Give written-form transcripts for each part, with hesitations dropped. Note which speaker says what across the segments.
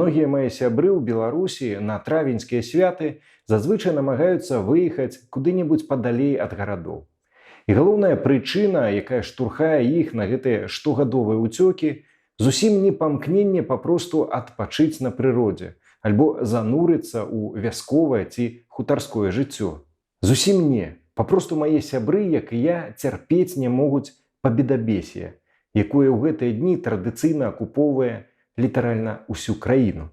Speaker 1: Многія мае сябры ў Беларусі на травеньскія святы зазвычай намагаюцца выехаць куды-небудзь падалей ад гарадоў. І галоўная прычына, якая штурхае іх на гэтыя штогадовыя ўцёкі, зусім не памкненне папросту адпачыць на прыродзе альбо занурыцца ў вясковае ці хутарское жыццё. Зусім не. Папросту мае сябры, як і я, цярпець не могуць пабедабесія, якое ў гэтыя дні традыцыйна акупоўвае літаральна ўсю краіну.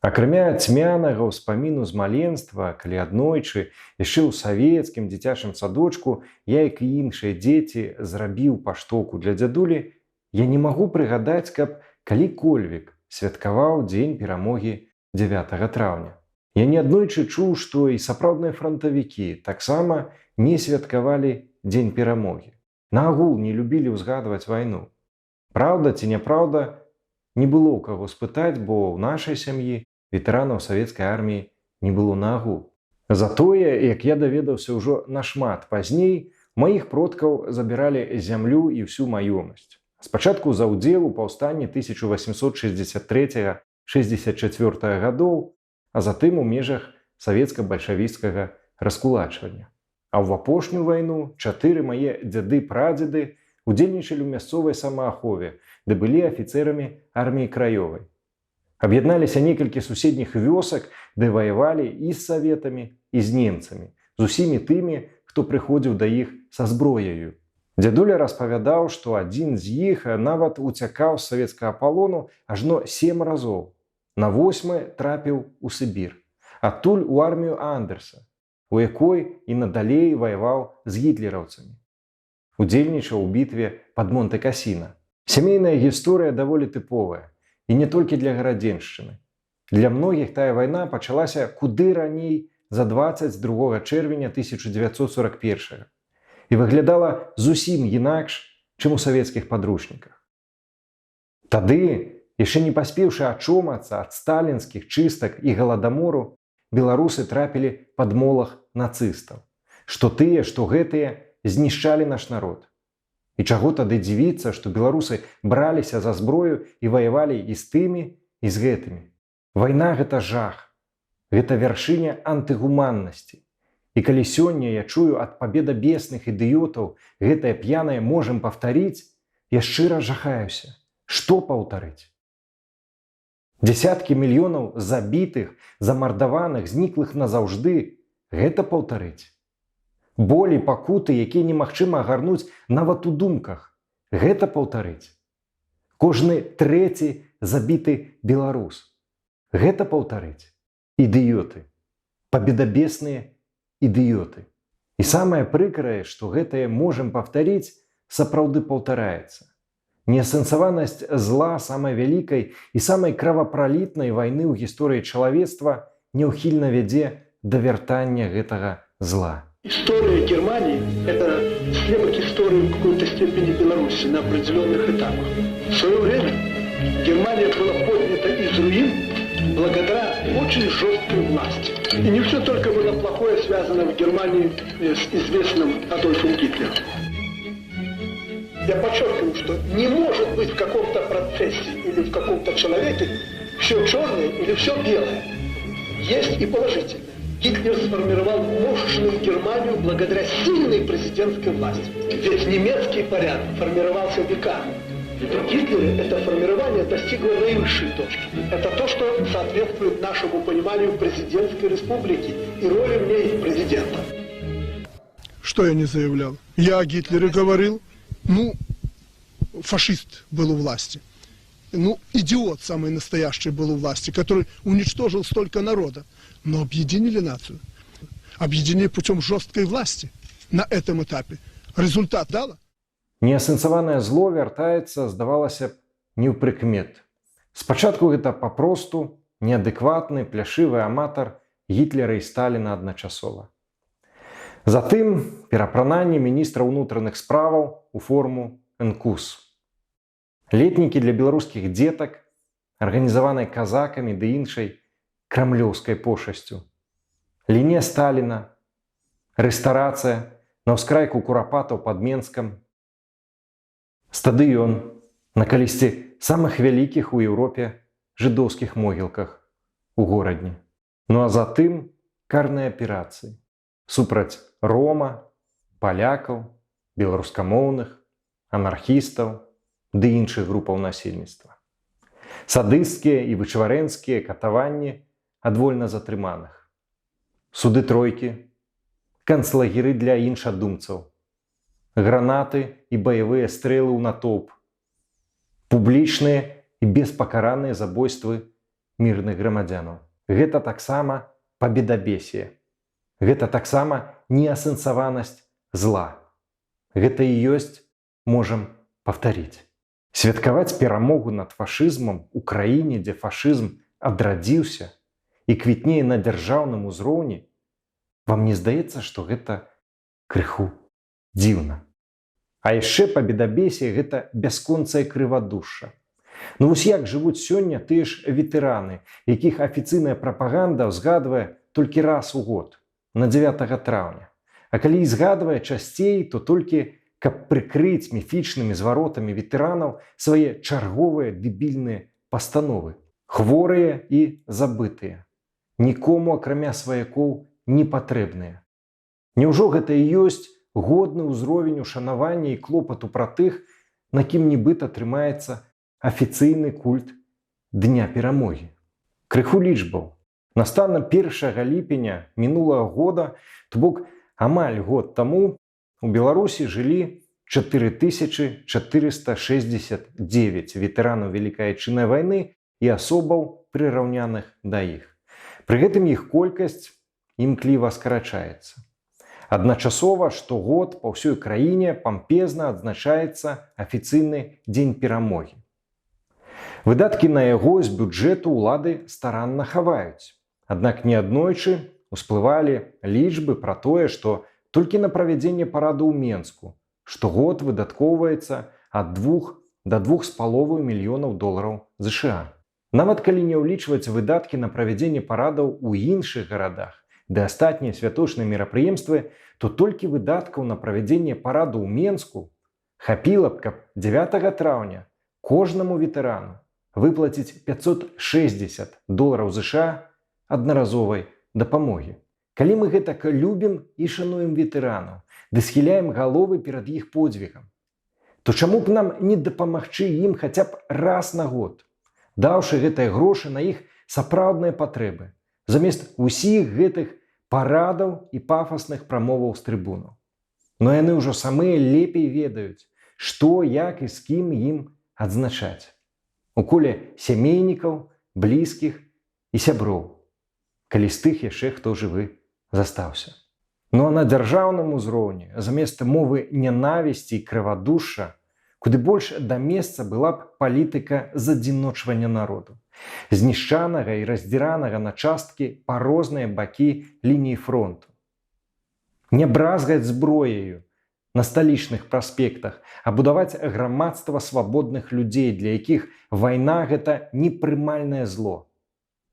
Speaker 1: Акрамя цьмянага ўспаміну з маленства, калі аднойчы яшчэ ў савецкім дзіцячым садочку я, як і іншыя дзеці, зрабіў паштоўку для дзядулі, я не магу прыгадаць, каб калі-кольвек святкаваў дзень перамогі 9 траўня. Я неаднойчы чуў, што і сапраўдныя франтавікі таксама не святкавалі дзень перамогі. Наагул не любілі ўзгадваць вайну. Праўда ці няпраўда, не было ў каго спытаць, бо ў нашай сям'і ветэранаў савецкай арміі не было наагул. Затое, як я даведаўся ўжо нашмат пазней, маіх продкаў забіралі зямлю і ўсю маёмасць. Спачатку за ўдзел у паўстанні 1863-64 гадоў, а затым у межах савецка-бальшавіцкага раскулачвання. А ў апошнюю вайну 4 мае дзяды-прадзеды удзельнічалі ў мясцовай самаахове, ды былі афіцэрамі арміі краёвай. Аб'ядналіся некалькі суседніх вёсак, ды ваявалі і з саветамі, і з немцамі, з усімі тымі, хто прыходзіў да іх са зброяю. Дзядуля распавядаў, што адзін з іх нават уцякаў з савецкага палону ажно 7 разоў. На 8 трапіў у Сібір, адтуль у армію Андерса, у якой і надалей ваяваў з гітлераўцамі. Удзельнічаў у бітве пад Монте-Касіна. Сямейная гісторыя даволі тыповая. І не толькі для гарадзеншчыны. Для многіх тая вайна пачалася куды раней за 22 чэрвеня 1941 і выглядала зусім інакш, чым у савецкіх падручніках. Тады, яшчэ не паспеўшы ачомацца ад сталінскіх чыстак і галадамору, беларусы трапілі пад молах нацыстаў. Што тыя, што гэтыя знішчалі наш народ. І чаго тады дзівіцца, што беларусы браліся за зброю і ваявалі і з тымі, і з гэтымі. Вайна – гэта жах. Гэта вяршыня антыгуманнасці. І калі сёння я чую ад пабедабесных ідыётаў гэтае п'янае «можам паўтарыць», я шчыра жахаюся. Што паўтарыць? Дзесяткі мільёнаў забітых, замардаваных, зніклых назаўжды – гэта паўтарыць. Болі, пакуты, якія немагчыма агарнуць нават у думках. Гэта паўтарыць. Кожны 3 забіты беларус. Гэта паўтарыць. Ідыёты. Пабедабесныя ідыёты. І самае прыкрае, што гэтае «можам паўтарыць» сапраўды паўтараецца. Неасэнсаванасць зла самай вялікай і самай кровапралітнай вайны ў гісторыі чалавецтва няўхільна вядзе да вяртання гэтага зла.
Speaker 2: История Германии – это снимок истории в какой-то степени Беларуси на определенных этапах. В свое время Германия была поднята из руин благодаря очень жесткой власти. И не все только было плохое связано в Германии с известным Адольфом Гитлером. Я подчеркиваю, что не может быть в каком-то процессе или в каком-то человеке все черное или все белое. Есть и положительное. Гитлер сформировал мощную Германию благодаря сильной президентской власти. Ведь немецкий порядок формировался веками. При Гитлере это формирование достигло наивысшей точки. Это то, что соответствует нашему пониманию президентской республики и роли в ней президента.
Speaker 3: Что я не заявлял? Я о Гитлере говорил. Фашист был у власти. Идиот самый настоящий был у власти, который уничтожил столько народа. Но объединили нацию. Объединили путем жесткой власти на этом этапе. Результат дало?
Speaker 1: Неасэнсаванае зло вяртаецца, здавалася б, неўпрыкмет. Спачатку гэта папросту неадэкватны, пляшывы аматар Гітлера і Сталіна адначасова. Затым перапрананне міністра ўнутраных справаў у форму НКУС. Летнікі для беларускіх дзетак, арганізаванай казакамі ды іншай крамлёўскай пошасцю. Лінія Сталіна, рэстарацыя на ўскрайку курапатаў пад Менскам, стадыён на калісьці самых вялікіх у Еўропе жыдоўскіх могілках у горадні. Ну а затым карныя аперацыі супраць рома, палякаў, беларускамоўных, анархістаў ды іншых групаў насельніцтва. Садысцкія і вычварэнскія катаванні адвольна затрыманых. Суды тройкі, канцлагеры для іншадумцаў, гранаты і баявыя стрэлы ў натоўп, публічныя і беспакараныя забойствы мірных грамадзянаў. Гэта таксама пабедабесие. Гэта таксама неасэнсаванасць зла. Гэта і ёсць, можам паўтарыць. Святкаваць перамогу над фашызмам у краіне, дзе фашызм адрадзіўся і квітнее на дзяржаўным узроўні, вам не здаецца, што гэта крыху дзіўна? А яшчэ пабедабесие – гэта бясконцае крывадушша. Ну вось як жывуць сёння тыя ж ветэраны, якіх афіцыйная прапаганда ўзгадвае толькі раз у год, на 9 траўня. А калі і згадвае часцей, то толькі каб прыкрыць міфічнымі зваротамі ветэранаў свае чарговыя дэбільныя пастановы. Хворыя і забытыя. Нікому, акрамя сваякоў, не патрэбныя. Няўжо гэта і ёсць годны ўзровень ушанавання і клопату пра тых, на кім нібыта трымаецца афіцыйны культ Дня перамогі? Крыху лічбаў. Настана 1 ліпеня мінулага года, то бок амаль год таму, у Беларусі жылі 4469 ветэранаў Вялікай Айчыннай вайны і асобаў, прыраўняных да іх. Пры гэтым іх колькасць імкліва скарачаецца. Адначасова штогод па ўсёй краіне пампезна адзначаецца афіцыйны Дзень перамогі. Выдаткі на яго з бюджэту ўлады старанна хаваюць. Аднак неаднойчы усплывалі лічбы пра тое, што толькі на правядзенне параду ў Менску штогод выдаткоўваецца ад 2 да 2,5 мільёнаў долараў США. Нават калі не ўлічваць выдаткі на правядзенне парадаў у іншых гарадах ды астатнія святочныя мерапрыемствы, то толькі выдаткаў на правядзенне параду ў Менску хапіла б, каб 9 траўня кожнаму ветэрану выплаціць 560 долараў США аднаразовай дапамогі. Калі мы гэтак любім і шануем ветэранаў, ды схіляем галовы перад іх подзвігам, то чаму б нам не дапамагчы ім хаця б раз на год, даўшы гэтыя грошы на іх сапраўдныя патрэбы, замест усіх гэтых парадаў і пафасных прамоваў з трыбунаў? Но яны ўжо самыя лепей ведаюць, што, як і з кім ім адзначаць. У коле сямейнікаў, блізкіх і сяброў, калі з тых яшчэ хто жывы застаўся. Ну а на дзяржаўным узроўні, замест мовы нянавісці і крывадушша, куды больш да месца была б палітыка задзіночвання народу, знішчанага і раздзіранага на часткі па розныя бакі лініі фронту. Не бразгаць зброяю на сталічных праспектах, а будаваць грамадства свабодных людзей, для якіх вайна – гэта непрымальнае зло.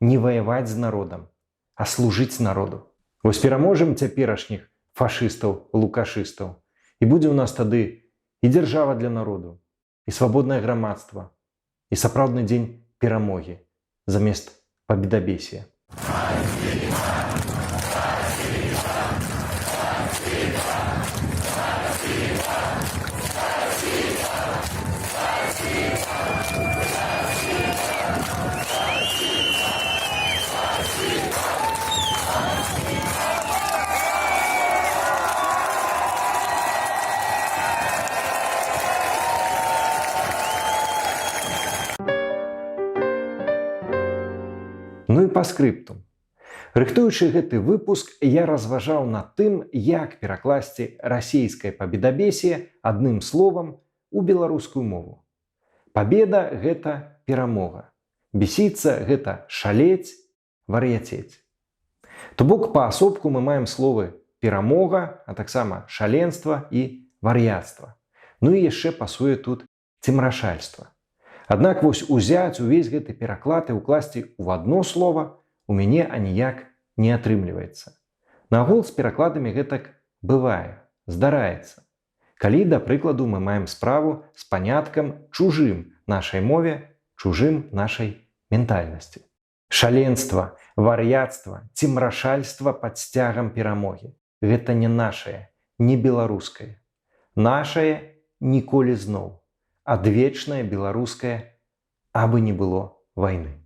Speaker 1: Не ваяваць з народам, а служыць народу. Вось пераможам цяперашніх фашыстаў-лукашыстаў, і будзе ў нас тады і дзяржава для народу, і свабоднае грамадства, і сапраўдны дзень перамогі замест пабедабесія. Ну і па скрыптум. Рыхтуючы гэты выпуск, я разважаў над тым, як перакласці расійскае пабедабесие адным словам у беларускую мову. Пабеда – гэта перамога. Бесіцца – гэта шалець, вар'яцець. То бок паасобку мы маем словы перамога, а таксама шаленства і вар'яцтва. Ну і яшчэ пасуе тут цемрашальства. Аднак вось узяць увесь гэты пераклад і ўкласці ў адно слова у мяне аніяк не атрымліваецца. Нагул з перакладамі гэтак бывае, здараецца. Калі, да прыкладу, мы маем справу з паняткам чужым нашай мове, чужым нашай ментальнасці. Шаленства, вар'яцтва ці мрашальства пад сцягам перамогі. Гэта не нашае, не беларускае. Нашае ніколі зноў, адвечнае беларускае, абы не было вайны.